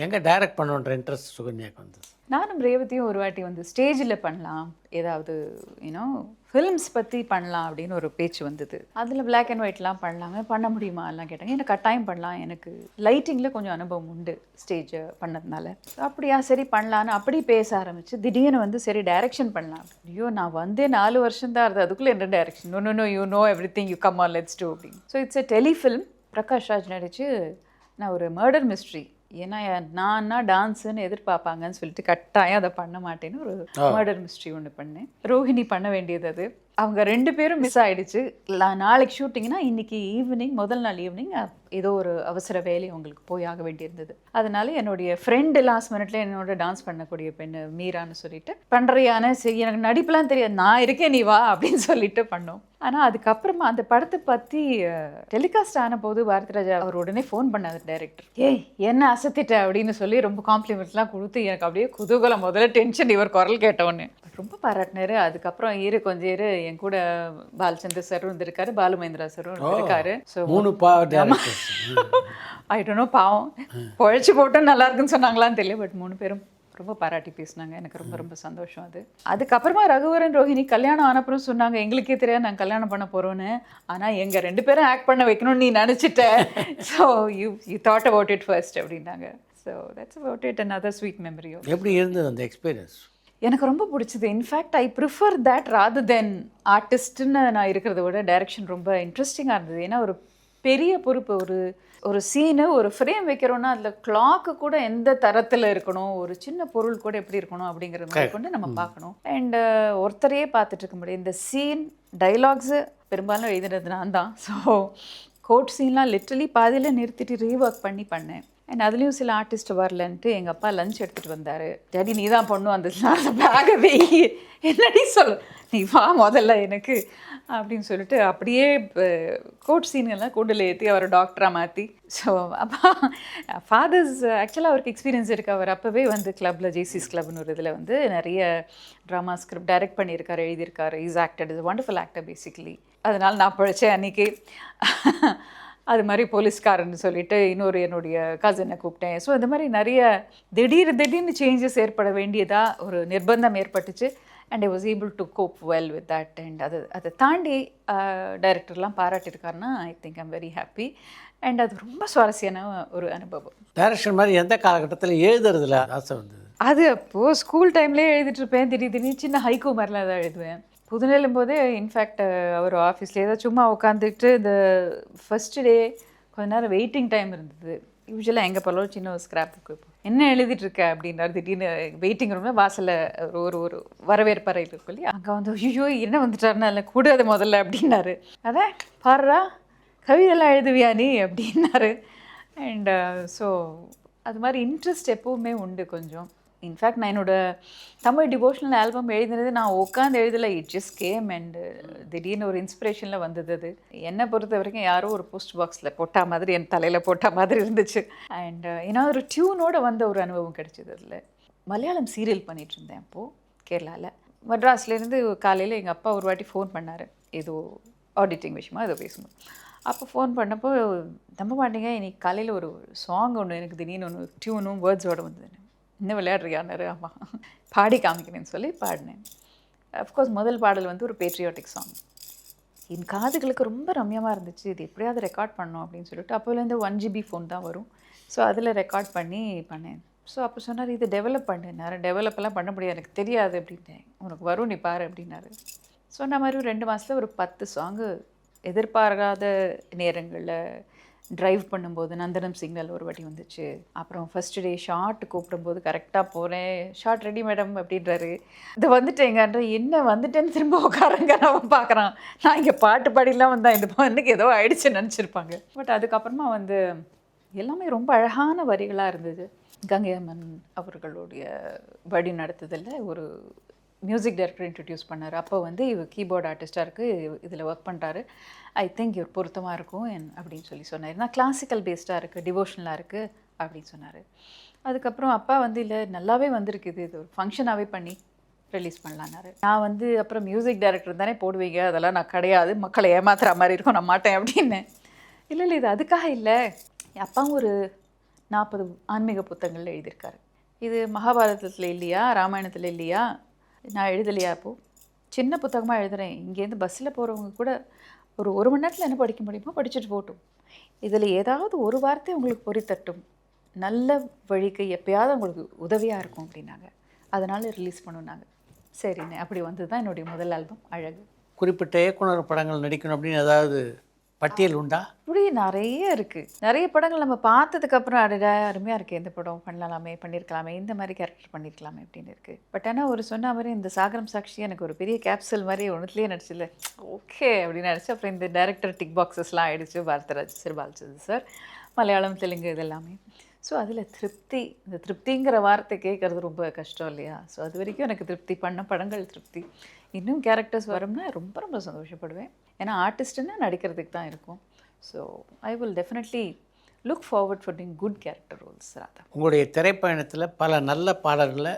எங்கே டைரக்ட் பண்ணுன்ற இன்ட்ரெஸ்ட் சுகன்யாக்கு வந்தது? நானும் ரேவதியும் ஒரு வாட்டி வந்து ஸ்டேஜில் பண்ணலாம், ஏதாவது யூனோ ஃபிலிம்ஸ் பற்றி பண்ணலாம் அப்படின்னு ஒரு பேச்சு வந்தது. அதில் பிளாக் அண்ட் ஒயிட்லாம் பண்ணலாமே, பண்ண முடியுமா எல்லாம் கேட்டாங்க. எனக்கு கட்டாயம் பண்ணலாம், எனக்கு லைட்டிங்கில் கொஞ்சம் அனுபவம் உண்டு ஸ்டேஜை பண்ணதுனால. அப்படியா சரி பண்ணலான்னு அப்படி பேச ஆரம்பிச்சு திடீர்னு வந்து சரி டைரக்ஷன் பண்ணலாம். ஐயோ நான் வந்தே 4 வருஷம் தான் இருந்தது, அதுக்குள்ளே என்ன direction? No no no, you know everything, you come on let's do அப்படின்னு. So it's a telefilm. Prakash Raj நடிச்சு நான் ஒரு மர்டர் மிஸ்ட்ரி, ஏன்னா நான்னா டான்ஸுன்னு எதிர்பார்ப்பாங்கன்னு சொல்லிட்டு கட்டாயம் அதை பண்ண மாட்டேன்னு ஒரு மர்டர் மிஸ்ட்ரி ஒன்று பண்ணேன். ரோஹிணி பண்ண வேண்டியது அது. அவங்க 2 பேரும் மிஸ் ஆகிடுச்சு. நாளைக்கு ஷூட்டிங்னா இன்றைக்கி ஈவினிங், முதல் நாள் ஈவினிங் ஏதோ ஒரு அவசர வேலை அவங்களுக்கு போய் ஆக வேண்டியிருந்தது. அதனால என்னுடைய ஃப்ரெண்டு லாஸ்ட் மினிட்ல என்னோட டான்ஸ் பண்ணக்கூடிய பெண்ணு மீரான்னு சொல்லிட்டு பண்ணுறியான்னு, சரி எனக்கு நடிப்புலாம் தெரியாது, நான் இருக்கேன் நீ வா அப்படின்னு சொல்லிட்டு பண்ணோம். ஆனால் அதுக்கப்புறமா அந்த படத்தை பற்றி டெலிகாஸ்ட் ஆன போது பாரதிராஜா அவர் உடனே ஃபோன் பண்ணார் டைரக்டர். ஏய் என்ன அசத்திட்ட அப்படின்னு சொல்லி ரொம்ப காம்ப்ளிமெண்ட்லாம் கொடுத்து எனக்கு அப்படியே குதூகலம், முதல்ல டென்ஷன் இவர் குரல் கேட்டவொன்னு. ரொம்ப பாராட்டினாரு. அதுக்கப்புறம் கொஞ்சம் என் கூட பாலச்சந்தர் சாரும் இருந்திருக்காரு, பாலு மகேந்திரா சாரும் இருந்திருக்காரு. ஸோ 3 ஐ டோன்ட் நோ, பாவம் பொழைச்சி போட்டோம் நல்லா இருக்குன்னு சொன்னாங்களான்னு தெரியல, பட் 3 பேரும் ரொம்ப பாராட்டி பேசினாங்க. எனக்கு ரொம்ப ரொம்ப சந்தோஷம் அது. அதுக்கப்புறமா ரகுவரன் ரோஹிணி கல்யாணம் ஆனப்புறம் சொன்னாங்க, எங்களுக்கே தெரியாது நாங்கள் கல்யாணம் பண்ண போகிறோன்னு, ஆனால் எங்கள் 2 பேரும் ஆக்ட் பண்ண வைக்கணும்னு நீ நினச்சிட்ட, so you thought about it first அப்படின்னாங்க. So that's about it, another sweet memory. எப்படி இருந்தது அந்த எக்ஸ்பீரியன்ஸ்? எனக்கு ரொம்ப பிடிச்சது. In fact I prefer that rather than ஆர்டிஸ்ட்னு நான் இருக்கிறத விட டைரக்ஷன் ரொம்ப இன்ட்ரெஸ்டிங்காக இருந்தது. ஏன்னா ஒரு பெரிய பொறுப்பு, ஒரு சீனு ஒரு ஃப்ரேம் வைக்கிறோன்னா அதில் கிளாக்கு கூட எந்த தரத்தில் இருக்கணும், ஒரு சின்ன பொருள் கூட எப்படி இருக்கணும் அப்படிங்கிற மாதிரி கொண்டு நம்ம பார்க்கணும். அண்டு ஒருத்தரையே பார்த்துட்டு இருக்க முடியும். இந்த சீன் டைலாக்ஸு பெரும்பாலும் எழுதினது நான் தான். ஸோ கோட் சீன்லாம் லிட்ரலி பாதியில் நிறுத்திட்டு ரீஒர்க் பண்ணேன். அண்ட் அதுலேயும் சில ஆர்டிஸ்ட் வரலன்ட்டு எங்கள் அப்பா லஞ்ச் எடுத்துகிட்டு வந்தார். டேடி நீ தான் பண்ணும் அந்த பேகை வெயி, என்னடி சொல்லு நீ வா முதல்ல எனக்கு அப்படின்னு சொல்லிட்டு அப்படியே கோட் சீன்கள்லாம் கூண்டில் ஏற்றி அவரை டாக்டராக மாற்றி. ஸோ அப்பா ஃபாதர்ஸ் ஆக்சுவலாக அவருக்கு எக்ஸ்பீரியன்ஸ் இருக்குது. அவர் அப்போவே வந்து கிளப்பில் ஜேசிஸ் கிளப்னு ஒரு இதில் வந்து நிறைய ட்ராமா ஸ்கிரிப்ட் டைரக்ட் பண்ணியிருக்காரு, எழுதியிருக்காரு. Is acted, is wonderful actor basically. அதனால் நான் பிழைச்சேன் அன்றைக்கி. அது மாதிரி போலீஸ்காரன்னு சொல்லிட்டு இன்னொரு என்னுடைய கசினை கூப்பிட்டேன். ஸோ இந்த மாதிரி நிறைய திடீர்னு சேஞ்சஸ் ஏற்பட வேண்டியதாக ஒரு நிர்பந்தம் ஏற்பட்டுச்சு. And I was able to cope well with that. And அதை தாண்டி டைரக்டர்லாம் பாராட்டியிருக்காருன்னா I think I'm very happy. And அது ரொம்ப சுவாரஸ்யமான ஒரு அனுபவம். டைரக்ஷன் மாதிரி எந்த காலகட்டத்தில் எழுதுறதுல ஆசை வந்தது? அது அப்போது ஸ்கூல் டைம்லேயே எழுதிட்டுருப்பேன். திடீர்னு சின்ன ஹைக்கூ மாதிரிலாம் தான் எழுதுவேன். புதுநிலும் போதே இன்ஃபேக்ட் அவர் ஆஃபீஸில் ஏதோ சும்மா உட்காந்துக்கிட்டு இந்த ஃபஸ்ட்டு டே கொஞ்ச நேரம் வெயிட்டிங் டைம் இருந்தது. யூஸ்வலாக எங்கே போலும் சின்ன ஒரு ஸ்கிராப் புக்கு என்ன எழுதிட்டுருக்க அப்படின்னாரு. திடீர்னு வெயிட்டிங் ரூமில் வாசலில் ஒரு வரவேற்பறை இருக்கும் இல்லையா, அங்கே வந்து ஐயோ என்ன வந்துட்டாருன்னா இல்லை கூடாது முதல்ல அப்படின்னாரு. அதான் பாடுறா கவிதையெல்லாம் எழுதுவியா நீ அப்படின்னாரு. அண்ட் ஸோ அது மாதிரி இன்ட்ரெஸ்ட் எப்போவுமே உண்டு கொஞ்சம். இன்ஃபேக்ட் நான் என்னோடய தமிழ் டிவோஷனல் ஆல்பம் எழுதினது நான் உட்காந்து எழுதலை, இட் ஜஸ்ட் கேம். அண்டு திடீர்னு ஒரு இன்ஸ்பிரேஷனில் வந்தது. அது என்னை பொறுத்த வரைக்கும் யாரோ ஒரு போஸ்ட் பாக்ஸில் போட்டா மாதிரி, என் தலையில் போட்டா மாதிரி இருந்துச்சு. அண்ட் ஏன்னா ஒரு டியூனோட வந்த ஒரு அனுபவம் கிடைச்சிது. அதில் மலையாளம் சீரியல் பண்ணிகிட்டு இருந்தேன் அப்போது கேரளாவில். மெட்ராஸ்லேருந்து காலையில் எங்கள் அப்பா ஒரு வாட்டி ஃபோன் பண்ணார், ஏதோ ஆடிட்டிங் விஷயமா ஏதோ பேசணும். அப்போ ஃபோன் பண்ணப்போ நம்ப மாட்டேங்க, இன்னைக்கு காலையில் ஒரு சாங் ஒன்று எனக்கு திடீர்னு ஒன்று டியூனும் வேர்ட்ஸோடு வந்தது. இன்னும் விளையாடுறியான்னாரு. ஆமாம் பாடி காமிக்கிறேன்னு சொல்லி பாடினேன். அஃப்கோர்ஸ் முதல் பாடல் வந்து ஒரு பேட்ரியாட்டிக் சாங். என் காதுகளுக்கு ரொம்ப ரம்யமாக இருந்துச்சு. இது எப்படியாவது ரெக்கார்ட் பண்ணோம் அப்படின்னு சொல்லிட்டு அப்போலேருந்து 1 GB ஃபோன் தான் வரும். ஸோ அதில் ரெக்கார்ட் பண்ணேன். ஸோ அப்போ சொன்னார் இது டெவலப் பண்ணேன். டெவலப்பெல்லாம் பண்ண முடியாது எனக்கு தெரியாது அப்படின்ட்டேன். உனக்கு வரும் நீ பாரு அப்படின்னாரு. சொன்ன மாதிரி 2 மாதத்தில் ஒரு 10 சாங்கு எதிர்பாராத நேரங்களில் ட்ரைவ் பண்ணும்போது நந்தனம் சிக்னல் ஒரு வாட்டி வந்துச்சு. அப்புறம் ஃபஸ்ட்டு டே ஷார்ட் கூப்பிடும்போது கரெக்டாக போகிறேன். ஷார்ட் ரெடி மேடம் அப்படின்றாரு. இது வந்துட்டேங்கன்ற என்ன வந்துட்டேன்னு திரும்ப உட்காருங்க நான் பார்க்குறான். நான் இங்கே பாட்டு பாடிலாம் வந்தேன், இந்த பொண்ணுக்கு ஏதோ ஆயிடுச்சுன்னு நினச்சிருப்பாங்க. பட் அதுக்கப்புறமா வந்து எல்லாமே ரொம்ப அழகான வரிகளாக இருந்தது. கங்கை அம்மன் அவர்களுடைய வழி நடத்துதலில் ஒரு மியூசிக் டைரக்டர் இன்ட்ரடியூஸ் பண்ணார். அப்போ வந்து இவர் கீபோர்டு ஆர்டிஸ்ட்டாக இருக்குது, இதில் ஒர்க் பண்ணுறாரு, ஐ திங்க் இவர் பொருத்தமாக இருக்கும் அப்படின்னு சொல்லி சொன்னார். நான் கிளாசிக்கல் பேஸ்டாக இருக்குது, டிவோஷனலாக இருக்குது அப்படின்னு சொன்னார். அதுக்கப்புறம் அப்பா வந்து இல்லை நல்லாவே வந்திருக்குது, இது ஒரு ஃபங்க்ஷனாகவே பண்ணி ரிலீஸ் பண்ணலான்னாரு. நான் வந்து அப்புறம் மியூசிக் டைரக்டர் தானே போடுவீங்க, அதெல்லாம் நான் கிடையாது, மக்களை ஏமாத்துற மாதிரி இருக்கும், நான் மாட்டேன் அப்படின்னு. இல்லை இது அதுக்காக இல்லை, அப்பாவும் ஒரு 40 ஆன்மீக புத்தகங்கள் எழுதியிருக்காரு. இது மகாபாரதத்தில் இல்லையா, ராமாயணத்தில் இல்லையா, நான் எழுதலையா? அப்போது சின்ன புத்தகமாக எழுதுகிறேன். இங்கேருந்து பஸ்ஸில் போகிறவங்க கூட ஒரு மணி நேரத்தில் என்ன படிக்க முடியுமோ படிச்சுட்டு போகட்டும். இதில் ஏதாவது ஒரு வார்த்தை உங்களுக்கு பொறித்தட்டும், நல்ல வழிக்கு எப்பயாவது உங்களுக்கு உதவியாக இருக்கும் அப்படின்னாங்க. அதனால் ரிலீஸ் பண்ணுனாங்க. சரிண்ணே, அப்படி வந்து தான் என்னுடைய முதல் ஆல்பம் அழகு. குறிப்பிட்ட இயக்குனர் படங்கள் நடிக்கணும் அப்படின்னு ஏதாவது பட்டியல் உண்டா? இப்படி நிறைய இருக்குது. நிறைய படங்கள் நம்ம பார்த்ததுக்கப்புறம் அடடா அருமையாக இருக்குது, இந்த படம் பண்ணலாமே, பண்ணியிருக்கலாமே, இந்த மாதிரி கேரக்டர் பண்ணியிருக்கலாமே அப்படின்னு இருக்குது. பட் ஆனால் ஒரு சொன்ன மாதிரி இந்த சாகரம் சாட்சி எனக்கு ஒரு பெரிய கேப்சல் மாதிரி ஒன்றுத்துலேயே நடிச்சில்ல, ஓகே அப்படின்னு நடிச்சு. அப்புறம் இந்த டைரக்டர் டிக் பாக்ஸஸ்லாம் ஆகிடுச்சு, பாரதராஜ் சார், பாலச்சந்திர சார், மலையாளம், தெலுங்கு இதெல்லாமே. ஸோ அதில் திருப்தி, இந்த திருப்திங்கிற வார்த்தை கேட்குறது ரொம்ப கஷ்டம் இல்லையா? ஸோ அது வரைக்கும் எனக்கு திருப்தி, பண்ண படங்கள் திருப்தி. இன்னும் கேரக்டர்ஸ் வரும்னா ரொம்ப ரொம்ப சந்தோஷப்படுவேன். ஏன்னா ஆர்டிஸ்ட்டுன்னா நடிக்கிறதுக்கு தான் இருக்கும். So I will definitely look forward for doing good character Rolle's. Radha, உங்களுடைய திரைப்பயணத்தில் பல நல்ல பாடல்களை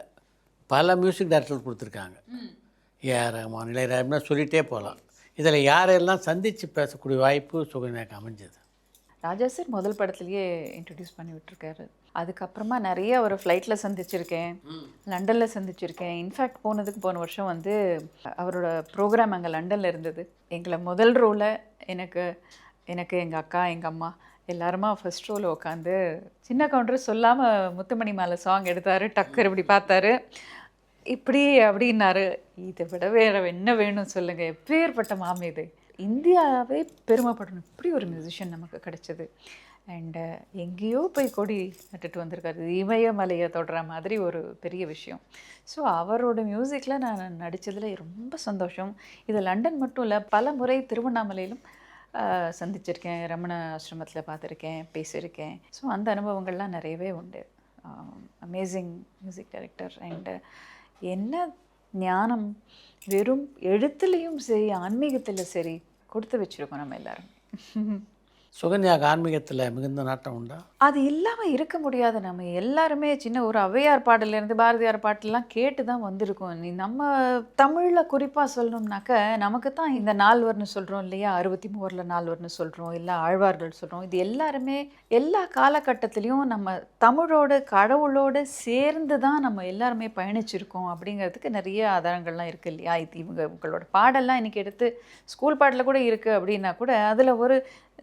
பல மியூசிக் டைரக்டர் கொடுத்துருக்காங்க. ஏஆர் ரஹ்மான், இளையராஜா சொல்லிகிட்டே போகலாம். இதில் யாரெல்லாம் சந்தித்து பேசக்கூடிய வாய்ப்பு சுகன்யாக்கு அமைஞ்சது? ராஜா சார் முதல் படத்துலேயே இன்ட்ரடியூஸ் பண்ணி விட்டுருக்காரு. அதுக்கப்புறமா நிறைய ஒரு ஃப்ளைட்டில் சந்திச்சிருக்கேன், லண்டனில் சந்திச்சிருக்கேன். இன்ஃபேக்ட் போன வருஷம் வந்து அவரோட ப்ரோக்ராம் அங்கே லண்டனில் இருந்தது. எங்களை முதல் ரோவில் எனக்கு எங்கள் அக்கா, எங்கள் அம்மா எல்லாருமா ஃபர்ஸ்ட் ரோவில் உட்காந்து சின்ன கவுண்டர் சொல்லாமல் முத்துமணி மாலை சாங் எடுத்தார். டக்கர் இப்படி பார்த்தாரு, இப்படி அப்படின்னாரு. இதை விட வேறு என்ன வேணும் சொல்லுங்கள்? எப்பேற்பட்ட மாமி இது! இந்தியாவே பெருமைப்படணும், இப்படி ஒரு மியூசிஷியன் நமக்கு கிடைச்சது. அண்டு எங்கேயோ போய் கொடி நட்டுட்டு வந்திருக்காரு, இமயமலையை தொடுற மாதிரி ஒரு பெரிய விஷயம். ஸோ அவரோட மியூசிக்கில் நான் நடித்ததில் ரொம்ப சந்தோஷம். இது லண்டன் மட்டும் இல்லை, பல முறை திருவண்ணாமலையிலும் சந்திச்சிருக்கேன், ரமண ஆசிரமத்தில் பார்த்துருக்கேன், பேசியிருக்கேன். ஸோ அந்த அனுபவங்கள்லாம் நிறையவே உண்டு. Amazing music director. அண்டு என்ன ஞானம், வெறும் எழுத்துலேயும் சரி ஆன்மீகத்தில் சரி கொடுத்து வச்சுருக்கோம் நம்ம எல்லாரும். சுகன்யாக்கு ஆன்மீகத்தில் மிகுந்த நாட்டம் உண்டா? அது இல்லாமல் இருக்க முடியாது. நம்ம எல்லாருமே சின்ன ஒரு ஔவையார் பாடலேருந்து பாரதியார் பாட்டெல்லாம் கேட்டு தான் வந்திருக்கோம். நம்ம தமிழில் குறிப்பாக சொல்லணும்னாக்க நமக்கு தான் இந்த நால்வர்னு சொல்கிறோம் இல்லையா, 63 நால்வர்னு சொல்கிறோம், இல்லை ஆழ்வார்கள் சொல்கிறோம். இது எல்லாருமே எல்லா காலகட்டத்திலையும் நம்ம தமிழோட கடவுளோடு சேர்ந்து தான் நம்ம எல்லாருமே பயணிச்சிருக்கோம் அப்படிங்கிறதுக்கு நிறைய ஆதாரங்கள்லாம் இருக்குது இல்லையா. இது இவங்களோட பாடெல்லாம் இன்றைக்கி எடுத்து ஸ்கூல் பாட்டில் கூட இருக்குது அப்படின்னா கூட அதில் ஒரு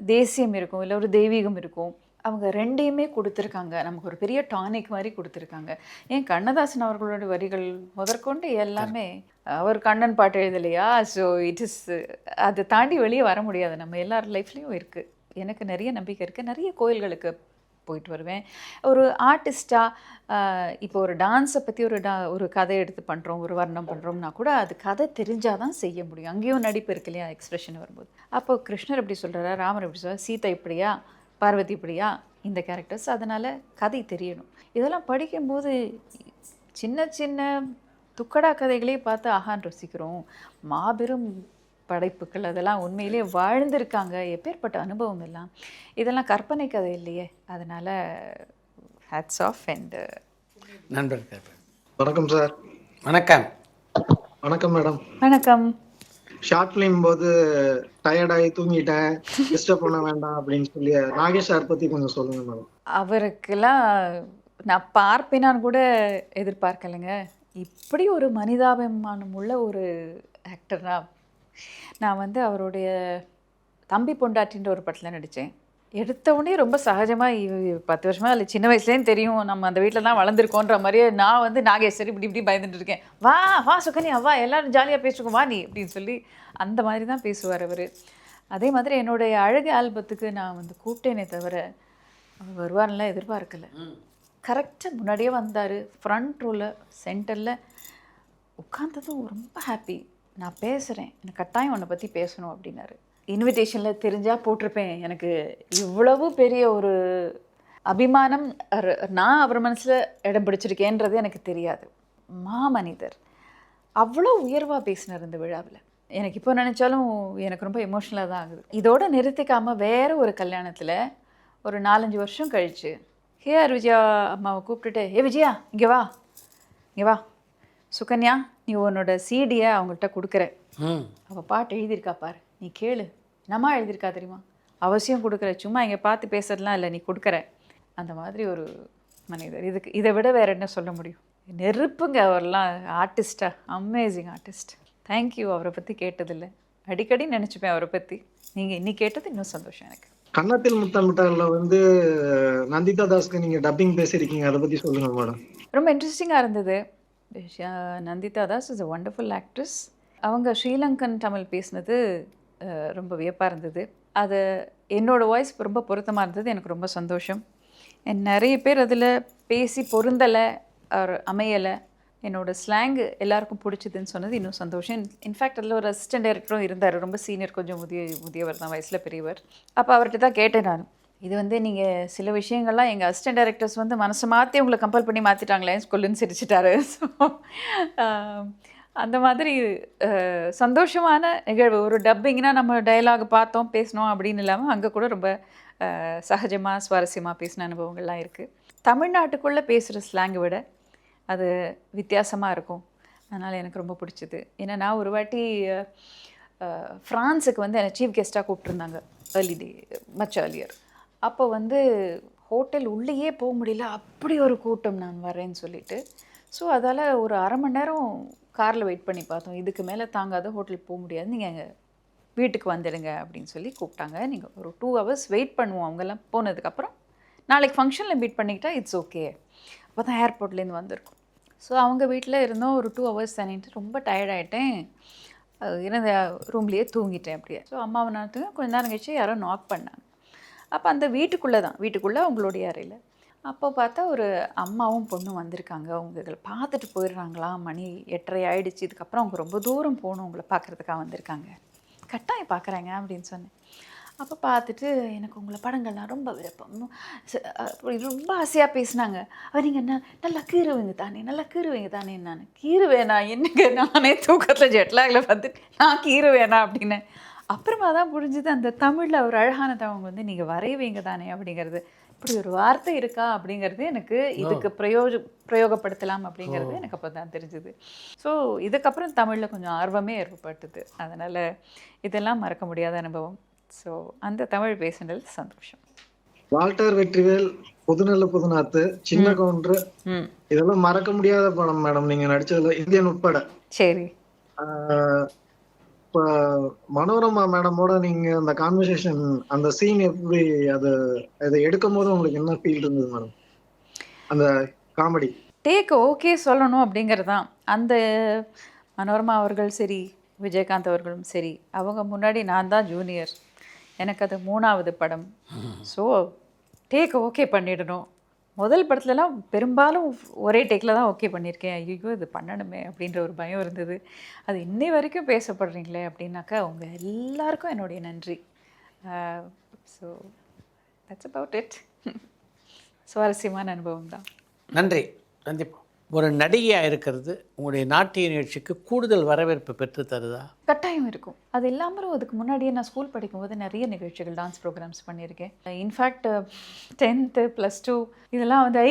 தேசியம் இருக்கும், இல்லை ஒரு தெய்வீகம் இருக்கும். அவங்க ரெண்டையுமே கொடுத்துருக்காங்க, நமக்கு ஒரு பெரிய டானிக் மாதிரி கொடுத்துருக்காங்க. ஏன் கண்ணதாசன் அவர்களோட வரிகள் முதற்கொண்டு எல்லாமே, அவர் கண்ணன் பாட்டு எழுதலையா? ஸோ இட் இஸ், அதை தாண்டி வெளியே வர முடியாது, நம்ம எல்லார் லைஃப்லேயும் இருக்குது. எனக்கு நிறைய நம்பிக்கை இருக்குது. நிறைய கோயில்களுக்கு போயிட்டு வருவேன். ஒரு ஆர்டிஸ்ட்டாக இப்போ ஒரு டான்ஸை பற்றி ஒரு கதை எடுத்து பண்ணுறோம், ஒரு வர்ணம் பண்ணுறோம்னா கூட அது கதை தெரிஞ்சால் தான் செய்ய முடியும். அங்கேயும் நடிப்பு இருக்கு இல்லையா, எக்ஸ்பிரஷன் வரும்போது. அப்போ கிருஷ்ணர் எப்படி சொல்கிறாரா, ராமர் எப்படி சொல்கிறார், சீதா இப்படியா, பார்வதி இப்படியா, இந்த கேரக்டர்ஸ், அதனால் கதை தெரியணும். இதெல்லாம் படிக்கும்போது சின்ன சின்ன துக்கடா கதைகளே பார்த்து ஆகான் ரசிக்கிறோம். மாபெரும் படைப்புகள், அதெல்லாம் உண்மையிலே வாழ்ந்திருக்காங்க. எப்பேற்பட்ட அனுபவம் எல்லாம், இதெல்லாம் கற்பனை கதை இல்லையே. அதனால் ஹேட்ஸ் ஆஃப். அண்ட் நண்பர்கள் வணக்கம் சார். வணக்கம். வணக்கம் மேடம். வணக்கம். ஷார்ட் ஃபிலிம் போது டயர்டாகி தூங்கிட்டேன், டிஸ்டர்ப் பண்ண வேண்டாம் அப்படின்னு சொல்லி நாகேஷ் சார் பற்றி கொஞ்சம் சொல்லுங்க மேடம். அவருக்கெல்லாம் நான் பார்ப்பேனான்னு கூட எதிர்பார்க்கலைங்க. இப்படி ஒரு மனிதாபிமானம் உள்ள ஒரு ஆக்டர்னா. நான் வந்து அவருடைய தம்பி பொண்டாட்டின்ற ஒரு படத்தில் நடித்தேன். எடுத்த உடனே ரொம்ப சகஜமாக 10 வருஷமாக இல்லை, சின்ன வயசுலேயும் தெரியும், நம்ம அந்த வீட்டில் தான் வளர்ந்துருக்கோன்ற மாதிரியே நான் வந்து நாகேஸ்வரி இப்படி பயந்துட்டு இருக்கேன். வா வா சுகன்யா வா, எல்லோரும் ஜாலியாக பேசிருக்கோம், வா நீ அப்படின்னு சொல்லி அந்த மாதிரி தான் பேசுவார் அவர். அதே மாதிரி என்னுடைய அழகு ஆல்பத்துக்கு நான் வந்து கூப்பிட்டேனே தவிர அவர் வருவார்லாம் எதிர்பார்க்கலை. கரெக்டாக முன்னாடியே வந்தார், ஃப்ரண்ட் ரோவில் சென்டரில் உட்காந்ததும் ரொம்ப ஹாப்பி. நான் பேசுகிறேன், எனக்கு கட்டாயம் உன்னை பற்றி பேசணும் அப்படின்னாரு. இன்விடேஷனில் தெரிஞ்சால் போட்டிருப்பேன். எனக்கு இவ்வளவு பெரிய ஒரு அபிமானம் நான் அவர் மனசில் இடம் பிடிச்சிருக்கேன்றது எனக்கு தெரியாது. மாமனிதர் அவ்வளோ உயர்வாக பேசினார் இந்த விழாவில். எனக்கு இப்போ நினச்சாலும் எனக்கு ரொம்ப எமோஷ்னலாக தான் ஆகுது. இதோடு நிறுத்திக்காமல் வேறு ஒரு கல்யாணத்தில் ஒரு 4-5 வருஷம் கழித்து கேஆர் விஜயா அம்மாவை கூப்பிட்டுட்டு, ஏ விஜயா இங்கே வா, இங்கே வா, சுகன்யா நீ உன்னோட சிடியை அவங்கள்ட்ட கொடுக்குற, அவள் பாட்டு எழுதியிருக்கா பாரு, நீ கேளு. என்னம்மா எழுதியிருக்கா தெரியுமா, அவசியம் கொடுக்குற, சும்மா இங்கே பார்த்து பேசுறதுலாம் இல்லை, நீ கொடுக்குற, அந்த மாதிரி ஒரு மனிதர். இதை விட வேற என்ன சொல்ல முடியும்? நெருப்புங்க அவர்லாம். ஆர்டிஸ்டா, அமேசிங் ஆர்டிஸ்ட். தேங்க்யூ. அவரை பற்றி கேட்டதில்லை, அடிக்கடி நினச்சிப்பேன் அவரை பற்றி. நீங்கள் இன்னைக்கு கேட்டது இன்னும் சந்தோஷம் எனக்கு. கன்னத்தில் முத்தமிட்டால வந்து நந்திதா தாஸ்க்கு நீங்க டப்பிங் பேசியிருக்கீங்க, அதை பத்தி சொல்லுங்க மேடம். ரொம்ப இன்ட்ரெஸ்டிங்காக இருந்தது. Nandita Das is a wonderful actress. அவங்க ஸ்ரீலங்கன் தமிழ் பேசினது ரொம்ப வியப்பாக இருந்தது. அது என்னோடய வாய்ஸ் ரொம்ப பொருத்தமாக இருந்தது. எனக்கு ரொம்ப சந்தோஷம். நிறைய பேர் அதில் பேசி பொருந்தலை, அமையலை. என்னோடய ஸ்லாங் எல்லாருக்கும் பிடிச்சதுன்னு சொன்னது இன்னும் சந்தோஷம். இன்ஃபேக்ட் அதில் ஒரு அசிஸ்டன்ட் டைரக்டரும் இருந்தார், ரொம்ப சீனியர், கொஞ்சம் முதியவர் தான், வயசில் பெரியவர். அப்போ அவர்கிட்ட தான் கேட்டேன் நான், இது வந்து நீங்கள் சில விஷயங்கள்லாம் எங்கள் அசிஸ்டன்ட் டைரக்டர்ஸ் வந்து மனசை மாற்றி உங்களை கம்பல் பண்ணி மாற்றிட்டாங்களே ஸ்கூல்லுன்னு சிரிச்சிட்டாரு. ஸோ அந்த மாதிரி சந்தோஷமான நிகழ்வு. ஒரு டப்பிங்னா நம்ம டயலாக் பார்த்தோம் பேசினோம் அப்படின்னு இல்லாமல் அங்கே கூட ரொம்ப சகஜமாக சுவாரஸ்யமாக பேசின அனுபவங்கள்லாம் இருக்குது. தமிழ்நாட்டுக்குள்ளே பேசுகிற ஸ்லாங்கை விட அது வித்தியாசமாக இருக்கும். அதனால் எனக்கு ரொம்ப பிடிச்சிது. ஏன்னா நான் ஒரு வாட்டி ஃப்ரான்ஸுக்கு வந்து என்னை சீஃப் கெஸ்ட்டாக கூப்பிட்ருந்தாங்க, மச் ஏர்லியர். அப்போ வந்து ஹோட்டல் உள்ளேயே போக முடியல, அப்படி ஒரு கூட்டம் நான் வரேன்னு சொல்லிட்டு. ஸோ அதால் ஒரு அரை மணி நேரம் காரில் வெயிட் பண்ணி பார்த்தோம். இதுக்கு மேலே தாங்காத, ஹோட்டலுக்கு போக முடியாது, நீங்கள் எங்கள் வீட்டுக்கு வந்துடுங்க அப்படின்னு சொல்லி கூப்பிட்டாங்க. நீங்கள் ஒரு 2 hours வெயிட் பண்ணுவோம். அவங்கெல்லாம் போனதுக்கப்புறம் நாளைக்கு ஃபங்க்ஷனில் மீட் பண்ணிக்கிட்டா இட்ஸ் ஓகே. அப்போ தான் ஏர்போர்ட்லேருந்து வந்திருக்கும். ஸோ அவங்க வீட்டில் இருந்தோம். ஒரு 2 hours தானிட்டு ரொம்ப டயர்டாயிட்டேன். இருந்த ரூம்லேயே தூங்கிட்டேன் அப்படியே. ஸோ அம்மாவை நான் கொஞ்ச நேரம் கழிச்சு யாரோ நாக் பண்ணாங்க. அப்போ அந்த வீட்டுக்குள்ளே அவங்களுடைய அறையில். அப்போ பார்த்தா ஒரு அம்மாவும் பொண்ணும் வந்திருக்காங்க. அவங்க இதில் பார்த்துட்டு போயிடுறாங்களாம். மணி 8:30 ஆகிடுச்சு. இதுக்கப்புறம் அவங்க ரொம்ப தூரம் போகணும், உங்களை பார்க்குறதுக்காக வந்திருக்காங்க. கட்டாயம் பார்க்குறாங்க அப்படின்னு சொன்னேன். அப்போ பார்த்துட்டு, எனக்கு உங்களை படங்கள்லாம் ரொம்ப விருப்பம், ரொம்ப ஆசையாக பேசினாங்க. நீங்கள் நல்லா கீறுவீங்க தானே. நான் கீறுவேனா என்னங்க, நானே தூக்கத்தில் ஜெட்லாகில் பார்த்துட்டு நான் கீறுவேனா அப்படின்னு. அப்புறமா தான் புரிஞ்சுது, அந்த தமிழில் ஒரு அழகானது அவங்க வந்து நீங்கள் வரைவீங்க தானே அப்படிங்கிறது. இப்படி ஒரு வார்த்தை இருக்கா அப்படிங்கிறது எனக்கு இதுக்கு பிரயோகப்படுத்தலாம் அப்படிங்கிறது எனக்கு அப்போ தான் தெரிஞ்சுது. ஸோ இதுக்கப்புறம் தமிழில் கொஞ்சம் ஆர்வமே ஏற்பட்டது. அதனால் இதெல்லாம் மறக்க முடியாத அனுபவம். ஸோ அந்த தமிழ் பேசுனது சந்தோஷம். வால்டர் வெற்றிவேல், புதுநெல்ல புதுநாத்து, சின்ன கவுண்டர், இதெல்லாம் மறக்க முடியாத படம் மேடம் நீங்க நடிச்சதுல, இந்தியன் உட்பட. சரி. இப்போ மனோரமா மேடமோட நீங்க அந்த கான்வர்சேஷன், அந்த சீன் எப்படி, அதை எடுக்கும் போது உங்களுக்கு என்ன ஃபீல் இருந்தது மேடம்? அந்த காமெடி டேக் ஓகே சொல்லணும் அப்படிங்கிறது தான். அந்த மனோரமா அவர்கள் சரி, விஜயகாந்த் அவர்களும் சரி, அவங்க முன்னாடி நான் தான் ஜூனியர், எனக்கு அது 3வது படம். ஸோ டேக் ஓகே பண்ணிடணும். முதல் படத்துலலாம் பெரும்பாலும் ஒரே டேக்கில் தான் ஓகே பண்ணியிருக்கேன். ஐயோ இது பண்ணணுமே அப்படின்ற ஒரு பயம் இருந்தது. அது இன்னை வரைக்கும் பேசப்படுறீங்களே அப்படின்னாக்கா அவங்க எல்லாருக்கும் என்னுடைய நன்றி. So that's about it. சுவாரஸ்யமான அனுபவம் தான். நன்றி. கண்டிப்பாக ஒரு நடிகையாக இருக்கிறது உங்களுடைய நாட்டிய நிகழ்ச்சிக்கு கூடுதல் வரவேற்பு பெற்று தருதா? கட்டாயம் இருக்கும். அது இல்லாமலும் அதுக்கு முன்னாடியே நான் ஸ்கூல் படிக்கும்போது நிறைய நிகழ்ச்சிகள், டான்ஸ் ப்ரோக்ராம்ஸ் பண்ணியிருக்கேன். இன்ஃபேக்ட் 10th +2 இதெல்லாம் வந்து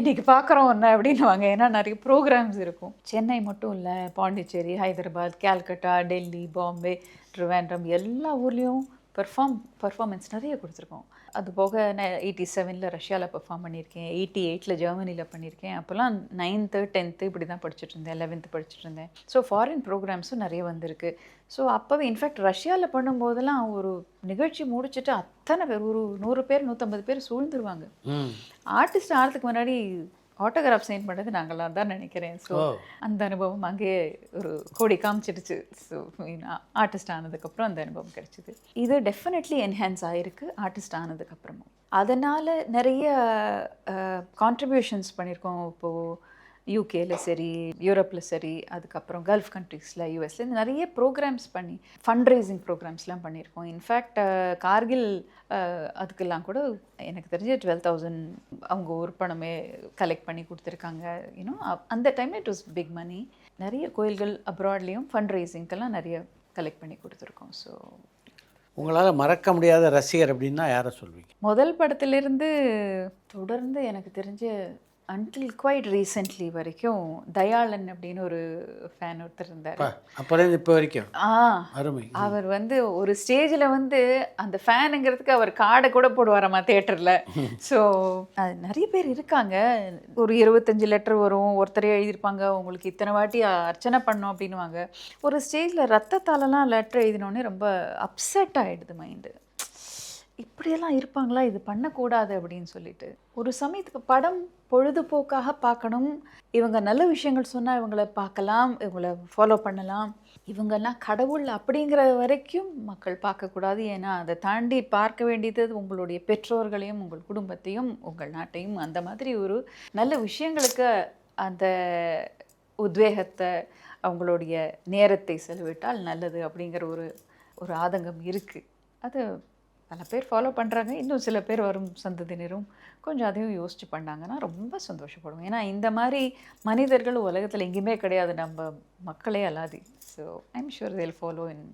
இன்றைக்கி பார்க்குறோம் ஒன்று அப்படின்னுவாங்க. ஏன்னா நிறைய ப்ரோக்ராம்ஸ் இருக்கும். சென்னை மட்டும் இல்லை, பாண்டிச்சேரி, ஹைதராபாத், கல்கட்டா, டெல்லி, பாம்பே, ட்ரிவாண்ட்ரம், எல்லா ஊர்லேயும் பர்ஃபார்மன்ஸ் நிறைய கொடுத்துருக்கோம். அது போக நான் 87ல் ரஷ்யாவில் பெர்ஃபார்ம் பண்ணியிருக்கேன், 88ல் ஜெர்மனியில் பண்ணியிருக்கேன். அப்போல்லாம் 9th 10th இப்படி தான் படிச்சுட்டு இருந்தேன், 11th படிச்சுட்டு இருந்தேன். ஸோ ஃபாரின் ப்ரோக்ராம்ஸும் நிறைய வந்திருக்கு. ஸோ அப்போவே இன்ஃபேக்ட் ரஷ்யாவில் பண்ணும்போதெல்லாம் ஒரு நிகழ்ச்சி முடிச்சுட்டு அத்தனை பேர், ஒரு 100 பேர் 150 பேர் சூழ்ந்துருவாங்க. ஆர்டிஸ்ட் ஆகிறதுக்கு முன்னாடி ஆட்டோகிராஃப் சைன் பண்ணது நாங்களாம் தான் நினைக்கிறேன். ஸோ அந்த அனுபவம் அங்கேயே ஒரு கோடி காமிச்சிடுச்சு. ஸோ ஆர்டிஸ்ட் ஆனதுக்கப்புறம் அந்த அனுபவம் கிடைச்சிது. இது டெஃபினெட்லி என்ஹான்ஸ் ஆகிருக்கு ஆர்டிஸ்ட் ஆனதுக்கப்புறமும். அதனால் நிறைய கான்ட்ரிபியூஷன்ஸ் பண்ணியிருக்கோம். இப்போது யூகேல சரி, யூரோப்பில் சரி, அதுக்கப்புறம் கல்ஃப் கண்ட்ரீஸில், யூஎஸ்ல நிறைய ப்ரோக்ராம்ஸ் பண்ணி ஃபண்ட் ரைசிங் ப்ரோக்ராம்ஸ்லாம் பண்ணியிருக்கோம். இன்ஃபேக்ட் கார்கில் அதுக்கெல்லாம் கூட எனக்கு தெரிஞ்ச 12,000 அவங்க ஒரு பணமே கலெக்ட் பண்ணி கொடுத்துருக்காங்க. யூனோ அந்த டைமில் இட் வாஸ் பிக் மணி. நிறைய கோயில்கள் அப்ராட்லேயும் ஃபண்ட் ரைசிங்க்கெல்லாம் நிறைய கலெக்ட் பண்ணி கொடுத்துருக்கோம். ஸோ உங்களால் மறக்க முடியாத ரசிகர் அப்படின்னா யாரை சொல்வீங்க? முதல் படத்திலிருந்து தொடர்ந்து எனக்கு தெரிஞ்ச அன்டில் குவைட் ரீசெண்ட்லி வரைக்கும் தயாளன் அப்படின்னு ஒரு ஃபேன் ஒருத்தர் இருந்தார். அப்புறம் இப்போ வரைக்கும் அருமை. அவர் வந்து ஒரு ஸ்டேஜில் வந்து அந்த ஃபேனுங்கிறதுக்கு அவர் கார்டை கூட போடுவாராம்மா தேட்டரில். ஸோ அது நிறைய பேர் இருக்காங்க. ஒரு 25 லெட்டர் வரும், ஒருத்தரே எழுதியிருப்பாங்க உங்களுக்கு இத்தனை வாட்டி அர்ச்சனை பண்ணோம் அப்படின்வாங்க. ஒரு ஸ்டேஜில் ரத்தத்தாலலாம் லெட்டர் எழுதினோடனே ரொம்ப அப்செட் ஆகிடுது மைண்டு. இப்படியெல்லாம் இருப்பாங்களா, இது பண்ணக்கூடாது அப்படின்னு சொல்லிட்டு. ஒரு சமயத்துக்கு படம் பொழுதுபோக்காக பார்க்கணும், இவங்க நல்ல விஷயங்கள் சொன்னால் இவங்களை பார்க்கலாம், இவங்களை ஃபாலோ பண்ணலாம், இவங்கெல்லாம் கடவுள் அப்படிங்கிற வரைக்கும் மக்கள் பார்க்கக்கூடாது. ஏன்னா அதை தாண்டி பார்க்க வேண்டியது உங்களுடைய பெற்றோர்களையும் உங்கள் குடும்பத்தையும் உங்கள் நாட்டையும். அந்த மாதிரி ஒரு நல்ல விஷயங்களுக்கு அந்த உத்வேகத்தை அவங்களுடைய நேரத்தை செலவிட்டால் நல்லது அப்படிங்கிற ஒரு ஆதங்கம் இருக்குது. அது பல பேர் ஃபாலோ பண்ணுறாங்க. இன்னும் சில பேர் வரும் சந்ததியினரும் கொஞ்சம் அதையும் யோசித்து பண்ணாங்கன்னா ரொம்ப சந்தோஷப்படுவோம். ஏன்னா இந்த மாதிரி மனிதர்கள் உலகத்தில் எங்கேயுமே கிடையாது, நம்ம மக்களே அல்லாதி. So I'm sure they'll follow in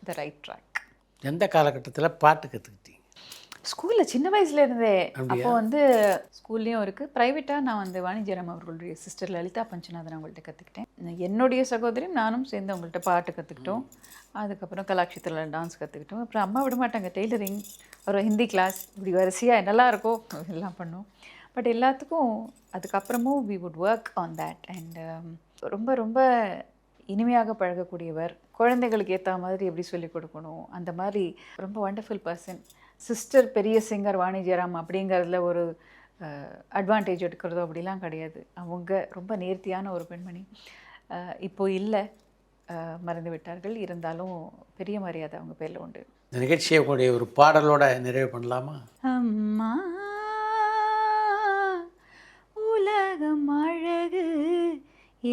the right track. எந்த காலகட்டத்தில் பாட்டு கற்றுக்கிட்டீங்க? ஸ்கூலில் சின்ன வயசுல இருந்தே. அப்போ வந்து ஸ்கூல்லேயும் இருக்குது, ப்ரைவேட்டாக நான் வந்து வாணிஜ்யராம் அவர்களுடைய சிஸ்டர் லலிதா பஞ்சநாதன் அவங்கள்ட்ட கற்றுக்கிட்டேன். என்னுடைய சகோதரியும் நானும் சேர்ந்து அவங்கள்ட்ட பாட்டு கற்றுக்கிட்டோம். அதுக்கப்புறம் கலாட்சேத்திரத்தில் டான்ஸ் கற்றுக்கிட்டோம். அப்புறம் அம்மா விட மாட்டாங்க, டெய்லரிங், ஒரு ஹிந்தி கிளாஸ், இப்படி வரிசையாக நல்லா இருக்கும் எல்லாம் பண்ணோம். பட் எல்லாத்துக்கும் அதுக்கப்புறமும் we would work on that. And ரொம்ப ரொம்ப இனிமையாக பழகக்கூடியவர், குழந்தைகளுக்கு ஏற்ற மாதிரி எப்படி சொல்லிக் கொடுக்கணும், அந்த மாதிரி ரொம்ப வண்டர்ஃபுல் பர்சன். சிஸ்டர் பெரிய சிங்கர் வாணிஜ்யராம் அப்படிங்கிறதுல ஒரு அட்வான்டேஜ் எடுக்கிறதோ அப்படிலாம் கிடையாது. அவங்க ரொம்ப நேர்த்தியான ஒரு பெண்மணி. இப்போ இல்லை, மறந்து விட்டார்கள். இருந்தாலும் பெரிய மரியாதை அவங்க பேரில் உண்டு. இந்த நிகழ்ச்சியை கூடிய ஒரு பாடலோட நிறைவு பண்ணலாமா? அம்மா உலகம் அழகு,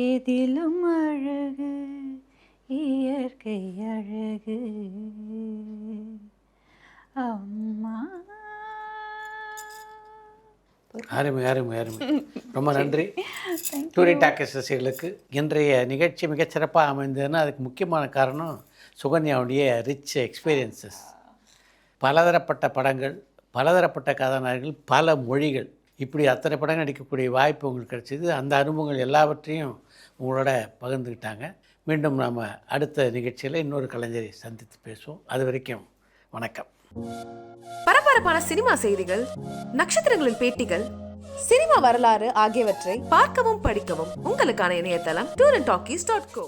ஏதிலும் அழகு, இயற்கை அழகு, அம்மா. அருமை அருமை அருமை. ரொம்ப நன்றி. டூரி டாக்கஸ் ரசிகர்களுக்கு இன்றைய நிகழ்ச்சி மிகச்சிறப்பாக அமைந்ததுன்னா அதுக்கு முக்கியமான காரணம் சுகன்யாவுடைய ரிச் எக்ஸ்பீரியன்சஸ். பலதரப்பட்ட படங்கள், பலதரப்பட்ட கதாநாயகர்கள், பல மொழிகள், இப்படி அத்தனை படங்கள் நடிக்கக்கூடிய வாய்ப்பு உங்களுக்கு கிடைச்சிது. அந்த அனுபவங்கள் எல்லாவற்றையும் உங்களோட பகிர்ந்துக்கிட்டாங்க. மீண்டும் நாம் அடுத்த நிகழ்ச்சியில் இன்னொரு கலைஞரை சந்தித்து பேசுவோம். அது வரைக்கும் வணக்கம். பரபரப்பான சினிமா செய்திகள், நட்சத்திரங்களின் பேட்டிகள், சினிமா வரலாறு ஆகியவற்றை பார்க்கவும் படிக்கவும் உங்களுக்கான இணையதளம் tourantalkies.co.